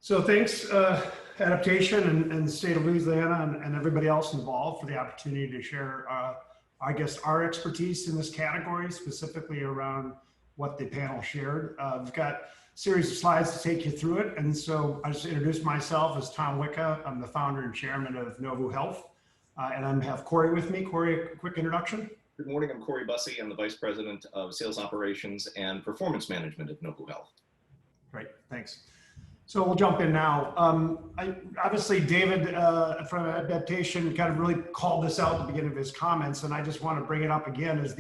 So thanks, Adaptation and the state of Louisiana and everybody else involved for the opportunity to share, I guess, our expertise in this category, specifically around what the panel shared. We've got a series of slides to take you through it. And so I just introduced myself as Tom Wicca. I'm the founder and chairman of NovuHealth. And I have Corey with me. Corey, a quick introduction. Good morning, I'm Corey Bussey. I'm the Vice President of Sales Operations and Performance Management at NovuHealth. Great, thanks. So we'll jump in now. Obviously, David from Adaptation kind of really called this out at the beginning of his comments, and I just want to bring it up again as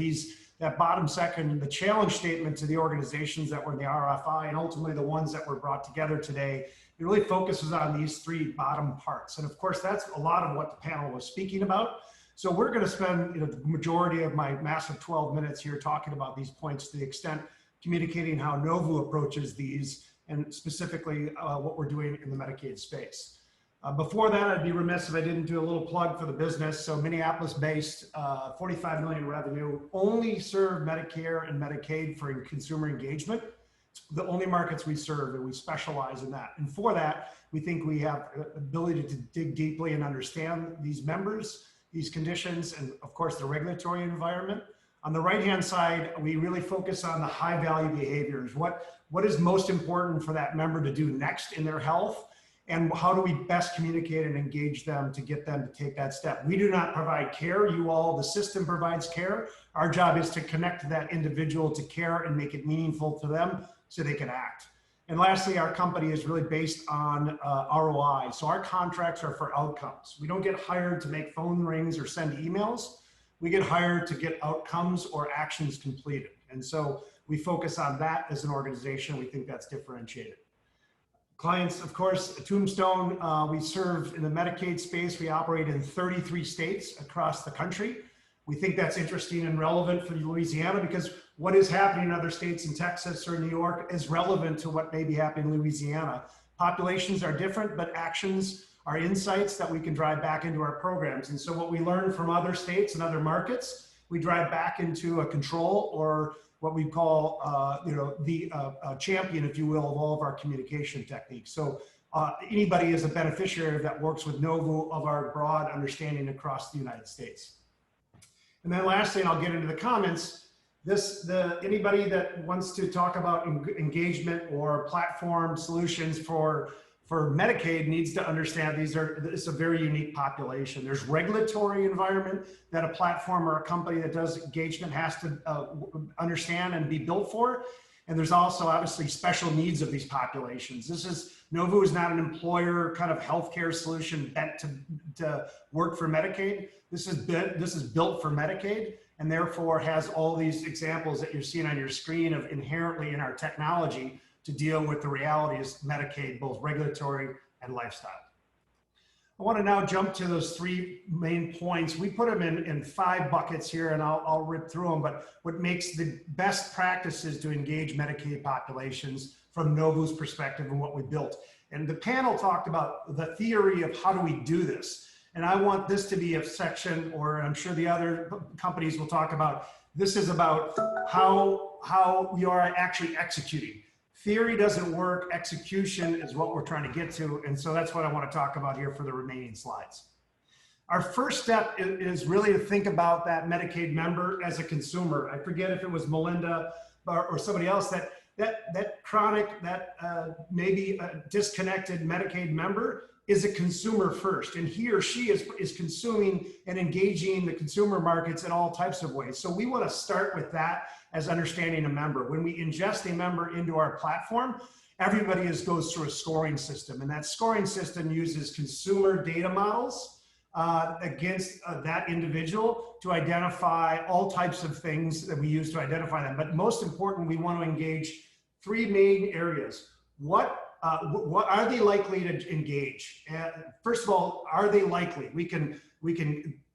that bottom second, the challenge statement to the organizations that were in the RFI and ultimately the ones that were brought together today, it really focuses on these three bottom parts. And of course, that's a lot of what the panel was speaking about. So we're going to spend the majority of my massive 12 minutes here talking about these points to the extent communicating how Novu approaches these and specifically what we're doing in the Medicaid space. Before that, I'd be remiss if I didn't do a little plug for the business. So Minneapolis-based, 45 million revenue, only serve Medicare and Medicaid for consumer engagement. It's the only markets we serve, and we specialize in that. And for that, we think we have the ability to dig deeply and understand these members, these conditions, and of course, the regulatory environment. On the right-hand side, we really focus on the high-value behaviors. What is most important for that member to do next in their health? And how do we best communicate and engage them to get them to take that step? We do not provide care. The system provides care. Our job is to connect that individual to care and make it meaningful to them so they can act. And lastly, our company is really based on ROI. So our contracts are for outcomes. We don't get hired to make phone rings or send emails. We get hired to get outcomes or actions completed. And so we focus on that as an organization. We think that's differentiated. Clients, of course, Tombstone, we serve in the Medicaid space. We operate in 33 states across the country. We think that's interesting and relevant for Louisiana because what is happening in other states in Texas or New York is relevant to what may be happening in Louisiana. Populations are different, but actions are insights that we can drive back into our programs. And so what we learn from other states and other markets, we drive back into a control or what we call, the champion, if you will, of all of our communication techniques. So anybody is a beneficiary that works with Novu of our broad understanding across the United States. And then lastly, and I'll get into the comments, anybody that wants to talk about engagement or platform solutions for Medicaid needs to understand it's a very unique population. There's regulatory environment that a platform or a company that does engagement has to understand and be built for. And there's also obviously special needs of these populations. Novu is not an employer kind of healthcare solution bent to work for Medicaid. This is built for Medicaid and therefore has all these examples that you're seeing on your screen of inherently in our technology to deal with the realities of Medicaid, both regulatory and lifestyle. I want to now jump to those three main points. We put them in 5 buckets here, and I'll rip through them, but what makes the best practices to engage Medicaid populations from Novu's perspective and what we built. And the panel talked about the theory of how do we do this. And I want this to be a section, or I'm sure the other companies will talk about, this is about how we are actually executing. Theory doesn't work, execution is what we're trying to get to, and so that's what I want to talk about here for the remaining slides. Our first step is really to think about that Medicaid member as a consumer. I forget if it was Melinda or somebody else, that chronic, maybe a disconnected Medicaid member is a consumer first, and he or she is consuming and engaging the consumer markets in all types of ways. So we want to start with that as understanding a member. When we ingest a member into our platform, everybody goes through a scoring system, and that scoring system uses consumer data models against that individual to identify all types of things that we use to identify them. But most important, we want to engage 3 main areas. What are they likely to engage? First of all, are they likely? We can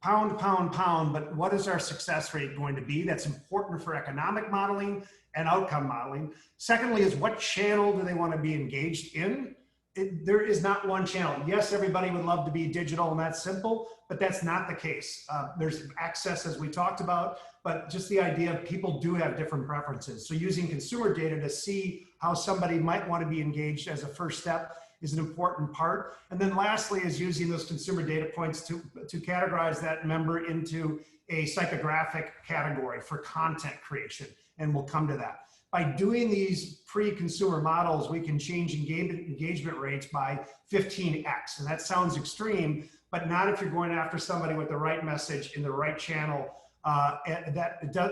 pound, but what is our success rate going to be? That's important for economic modeling and outcome modeling. Secondly is what channel do they want to be engaged in? There is not one channel. Yes, everybody would love to be digital and that's simple, but that's not the case. There's access as we talked about, but just the idea of people do have different preferences. So using consumer data to see how somebody might want to be engaged as a first step. is an important part. And then lastly is using those consumer data points to categorize that member into a psychographic category for content creation. And we'll come to that. By doing these pre-consumer models, we can change engagement rates by 15x. And that sounds extreme, but not if you're going after somebody with the right message in the right channel.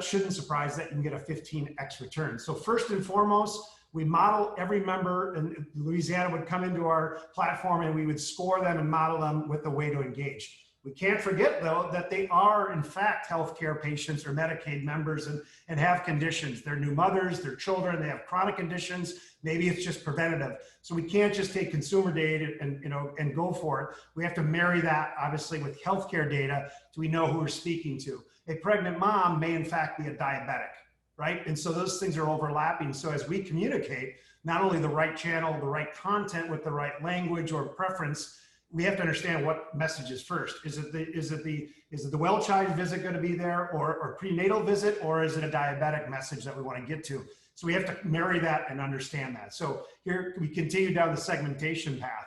Shouldn't surprise that you can get a 15x return. So first and foremost, we model every member, and Louisiana would come into our platform and we would score them and model them with the way to engage. We can't forget, though, that they are, in fact, healthcare patients or Medicaid members and have conditions. They're new mothers, they're children, they have chronic conditions. Maybe it's just preventative. So we can't just take consumer data and go for it. We have to marry that, obviously, with healthcare data so we know who we're speaking to. A pregnant mom may, in fact, be a diabetic, right? And so those things are overlapping. So as we communicate, not only the right channel, the right content with the right language or preference, we have to understand what message is first. Is it the well child visit going to be there, or prenatal visit, or is it a diabetic message that we want to get to? So we have to marry that and understand that. So here we continue down the segmentation path.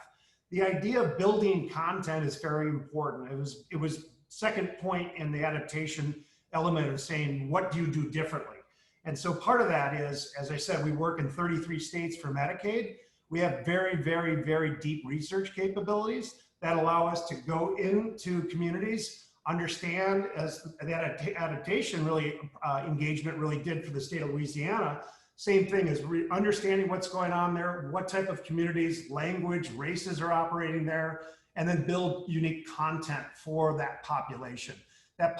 The idea of building content is very important. It was second point in the adaptation element of saying, what do you do differently? And so part of that is, as I said, we work in 33 states for Medicaid. We have very, very, very deep research capabilities that allow us to go into communities, understand, as that adaptation really, engagement really did for the state of Louisiana. Same thing as understanding what's going on there, what type of communities, language, races are operating there, and then build unique content for that population. That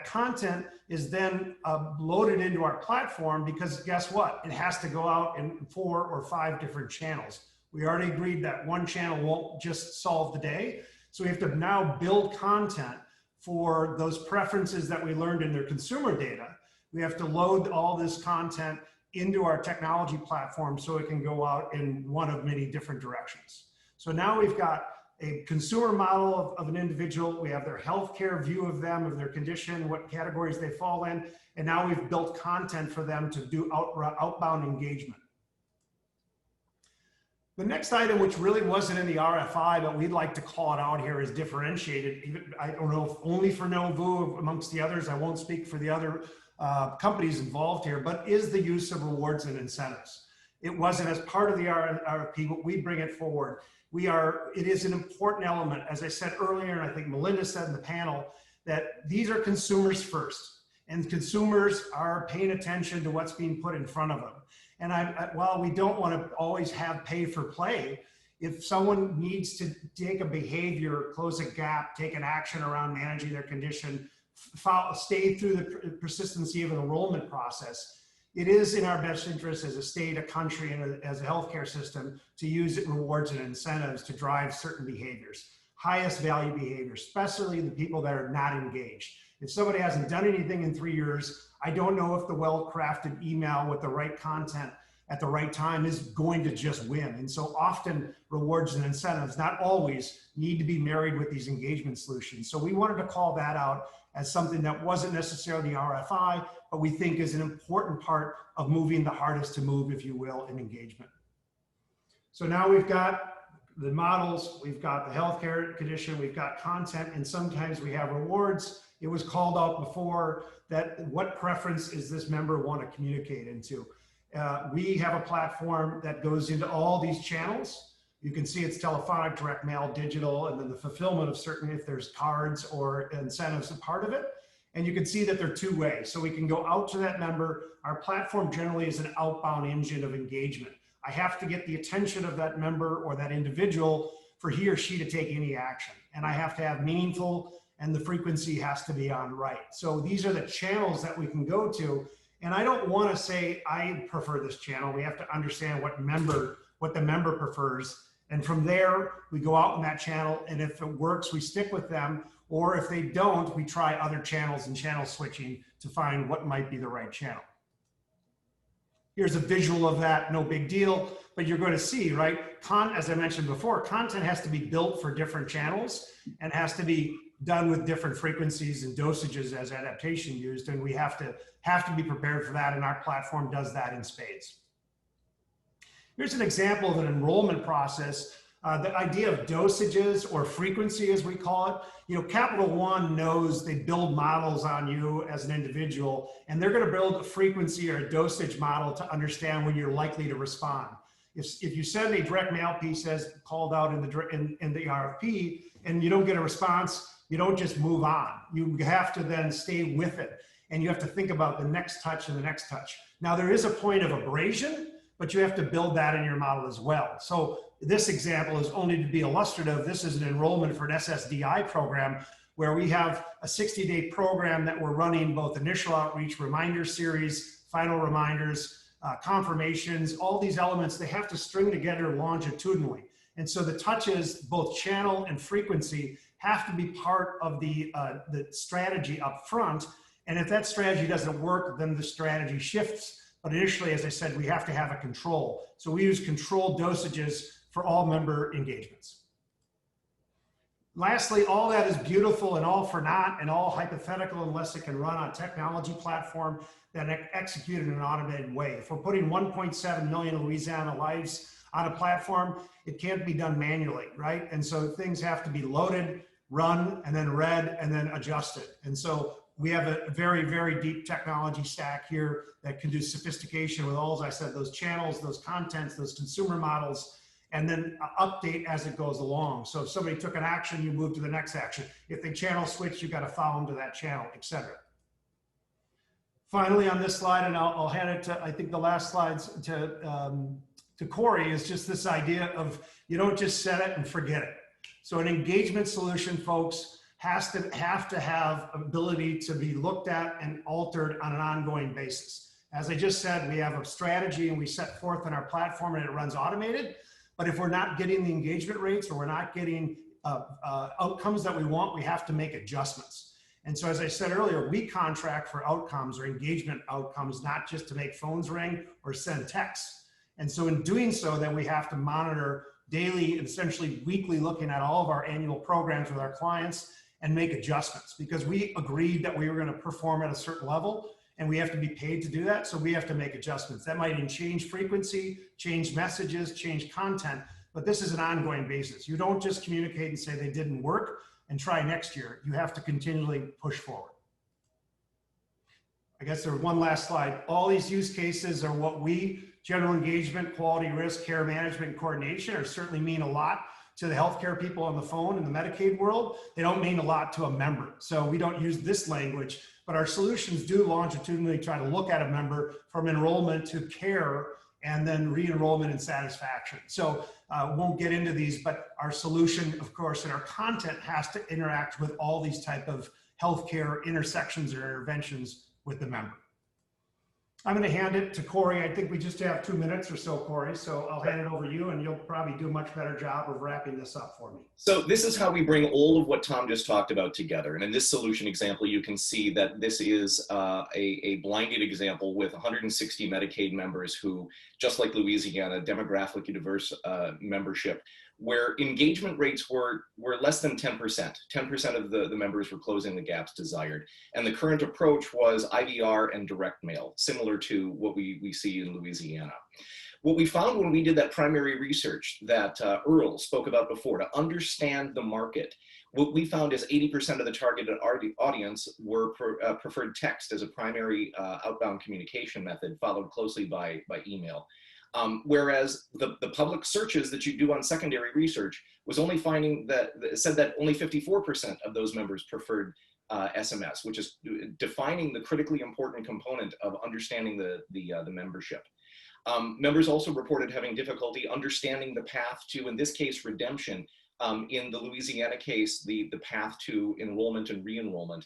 content is then loaded into our platform, because guess what? It has to go out in 4 or 5 different channels. We already agreed that one channel won't just solve the day. So we have to now build content for those preferences that we learned in their consumer data. We have to load all this content into our technology platform so it can go out in one of many different directions. So now we've got a consumer model of an individual. We have their healthcare view of them, of their condition, what categories they fall in. And now we've built content for them to do outbound engagement. The next item, which really wasn't in the RFI, but we'd like to call it out here, is differentiated. I don't know if only for Novu amongst the others. I won't speak for the other companies involved here, but is the use of rewards and incentives. It wasn't as part of the RFP, but we bring it forward. It is an important element, as I said earlier, and I think Melinda said in the panel, that these are consumers first, and consumers are paying attention to what's being put in front of them. And while we don't want to always have pay for play, if someone needs to take a behavior, close a gap, take an action around managing their condition, stay through the persistency of an enrollment process, it is in our best interest as a state, a country, and as a healthcare system to use rewards and incentives to drive certain behaviors, highest value behaviors, especially the people that are not engaged. If somebody hasn't done anything in 3 years, I don't know if the well-crafted email with the right content at the right time is going to just win. And so often rewards and incentives, not always, need to be married with these engagement solutions. So we wanted to call that out as something that wasn't necessarily the RFI, but we think is an important part of moving the hardest to move, if you will, in engagement. So now we've got the models, we've got the healthcare condition, we've got content, and sometimes we have rewards. It was called out before that what preference is this member want to communicate into? We have a platform that goes into all these channels. You can see it's telephonic, direct mail, digital, and then the fulfillment of certain, if there's cards or incentives a part of it. And you can see that they're two-way. So we can go out to that member. Our platform generally is an outbound engine of engagement. I have to get the attention of that member or that individual for he or she to take any action. And I have to have meaningful, and the frequency has to be on right. So these are the channels that we can go to. And I don't want to say I prefer this channel. We have to understand what the member prefers. And from there, we go out in that channel, and if it works, we stick with them. Or if they don't, we try other channels and channel switching to find what might be the right channel. Here's a visual of that, no big deal, but you're going to see, right? As I mentioned before, content has to be built for different channels and has to be done with different frequencies and dosages as adaptation used, and we have to be prepared for that, and our platform does that in spades. Here's an example of an enrollment process The idea of dosages or frequency, as we call it, Capital One knows they build models on you as an individual, and they're going to build a frequency or a dosage model to understand when you're likely to respond. If you send a direct mail piece as called out in the RFP and you don't get a response, you don't just move on. You have to then stay with it, and you have to think about the next touch and the next touch. Now, there is a point of abrasion, but you have to build that in your model as well. So this example is only to be illustrative. This is an enrollment for an SSDI program where we have a 60-day program that we're running, both initial outreach, reminder series, final reminders, confirmations, all these elements, they have to string together longitudinally. And so the touches, both channel and frequency, have to be part of the strategy up front. And if that strategy doesn't work, then the strategy shifts. But initially, as I said, we have to have a control. So we use controlled dosages for all member engagements. Lastly, all that is beautiful and all for naught and all hypothetical unless it can run on a technology platform that executed in an automated way. If we're putting 1.7 million Louisiana lives on a platform, it can't be done manually, right? And so things have to be loaded, run, and then read, and then adjusted. And so we have a very, very deep technology stack here that can do sophistication with all, as I said, those channels, those contents, those consumer models, and then update as it goes along. So if somebody took an action, you move to the next action. If they channel switch, you got to follow them to that channel, et cetera. Finally, on this slide, and I'll hand it to, I think the last slides to Corey, is just this idea of you don't just set it and forget it. So an engagement solution, folks, have to have ability to be looked at and altered on an ongoing basis. As I just said, we have a strategy and we set forth on our platform and it runs automated. But if we're not getting the engagement rates or we're not getting outcomes that we want, we have to make adjustments. And so, as I said earlier, we contract for outcomes or engagement outcomes, not just to make phones ring or send texts. And so in doing so, then we have to monitor daily, essentially weekly, looking at all of our annual programs with our clients and make adjustments, because we agreed that we were going to perform at a certain level and we have to be paid to do that. So we have to make adjustments. That might even change frequency, change messages, change content, but this is an ongoing basis. You don't just communicate and say they didn't work and try next year. You have to continually push forward. I guess there's one last slide. All these use cases are what we, general engagement, quality, risk, care management, and coordination, are certainly mean a lot to the healthcare people on the phone in the Medicaid world. They don't mean a lot to a member. So we don't use this language, but our solutions do longitudinally try to look at a member from enrollment to care and then re-enrollment and satisfaction. So won't get into these, but our solution, of course, and our content has to interact with all these type of healthcare intersections or interventions with the member. I'm going to hand it to Corey. I think we just have 2 minutes or so, Corey. So I'll hand it over to you and you'll probably do a much better job of wrapping this up for me. So this is how we bring all of what Tom just talked about together. And in this solution example, you can see that this is a blinded example with 160 Medicaid members who, just like Louisiana, demographically diverse membership, where engagement rates were less than 10%. 10% of the members were closing the gaps desired. And the current approach was IVR and direct mail, similar to what we see in Louisiana. What we found when we did that primary research that Earl spoke about before, to understand the market, what we found is 80% of the targeted audience were preferred text as a primary outbound communication method, followed closely by email. Whereas the public searches that you do on secondary research was only finding that, said that only 54% of those members preferred SMS, which is defining the critically important component of understanding the membership. Members also reported having difficulty understanding the path to, in this case, redemption. In the Louisiana case, the path to enrollment and re-enrollment.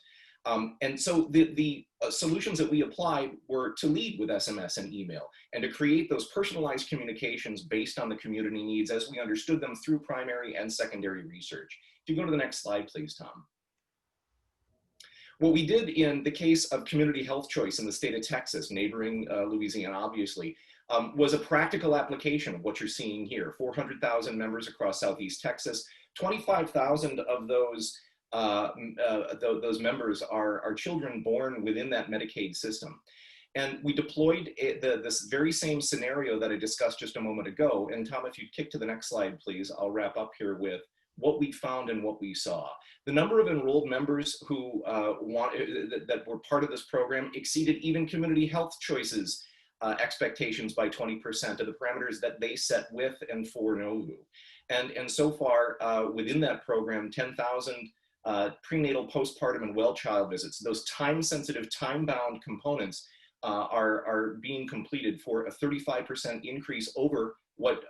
And so the solutions that we applied were to lead with SMS and email and to create those personalized communications based on the community needs as we understood them through primary and secondary research. If you go to the next slide, please, Tom. What we did in the case of Community Health Choice in the state of Texas, neighboring Louisiana, obviously, was a practical application of what you're seeing here. 400,000 members across Southeast Texas, 25,000 of those members are children born within that Medicaid system. And we deployed this very same scenario that I discussed just a moment ago. And Tom, if you kick to the next slide, please, I'll wrap up here with what we found and what we saw. The number of enrolled members who that were part of this program exceeded even Community Health Choices expectations by 20% of the parameters that they set with and for Novu. And so far within that program, 10,000 prenatal, postpartum, and well child visits, those time-sensitive, time-bound components are being completed for a 35% increase over what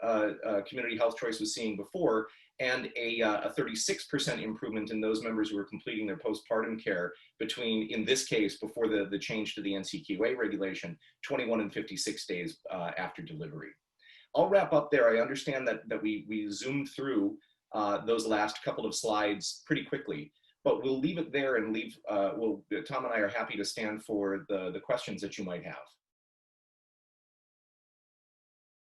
Community Health Choice was seeing before, and a 36% improvement in those members who are completing their postpartum care between, in this case, before the change to the NCQA regulation, 21 and 56 days after delivery. I'll wrap up there. I understand that we zoomed through those last couple of slides pretty quickly, but we'll leave it there and leave, Tom and I are happy to stand for the questions that you might have.